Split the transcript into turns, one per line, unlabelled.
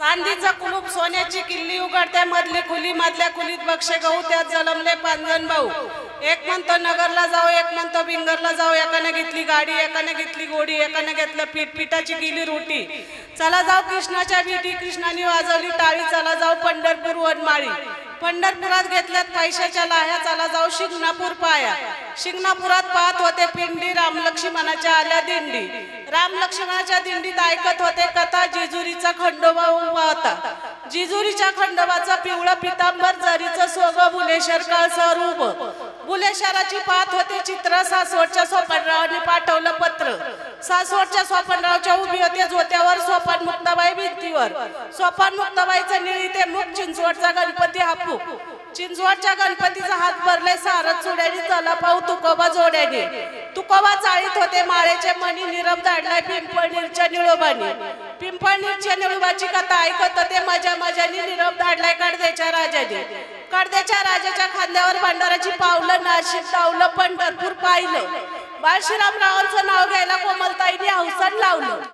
चांदीचं कुलूप सोन्याची किल्ली उघडते मधली खुली, मधल्या खुलीत बक्षे गहू, त्यात जलमले 5 जण भाऊ. एक म्हणतो नगरला जाऊ, एक म्हणतो बिंगरला जाऊ. एकाने घेतली गाडी, एकाने घेतली गोडी, एकाने घेतलं पीठ, पिठाची गेली रोटी. चला जाऊ कृष्णाच्या भेटी, कृष्णाने वाजवली टाळी. चला जाऊ पंढरपूर वनमाळी, पंढरपुरात घेतल्यात पैशाच्या लाह्या. चला जाऊ शिंगणापूर पाया, शिंगणापुरात पाहत होते पिंडी. राम लक्ष्मणाच्या आल्या दिंडी, राम लक्ष्मणाच्या दिंडीत ऐकत होते कथा. जेजुरीचा खंडोबा उभा होता, जेजुरीच्या खंडोबाचं पिवळं पितांबर, जरीचं सोगं, बुलेशर काळसर उभं. बुलेशराची पाहत होते चित्र. सासवडच्या सोपानरावांनी पाठवलं पत्र. सासवडच्या सोपानरावच्या उभी होते जोत्यावर, सोपान मुक्ताबाई भिंतीवर. सोपान मुक्ताबाईचं निळी ते मुख, चिंचवडचा गणपती हापूक. चिंचवडच्या गणपतीचा हात भरले सारत चुड्याने. चला पाहू तुकोबा जोड्याने, तुकोबा चाळीत होते माळेचे मणी. निरब धाडलाय पिंपळनीरच्या निळोबानी, पिंपळनीरच्या निळोबाची कथा ऐकत होते मजा मजानी. निरब धाडलाय कडद्याच्या राजाने, कडद्याच्या राजाच्या खांद्यावर भंडाराची पावलं. नाशिक धावलं, पंढरपूर पाहिलं. बाळशीरामरावांचं नाव घ्यायला कोमलताईने हौसन लावलं.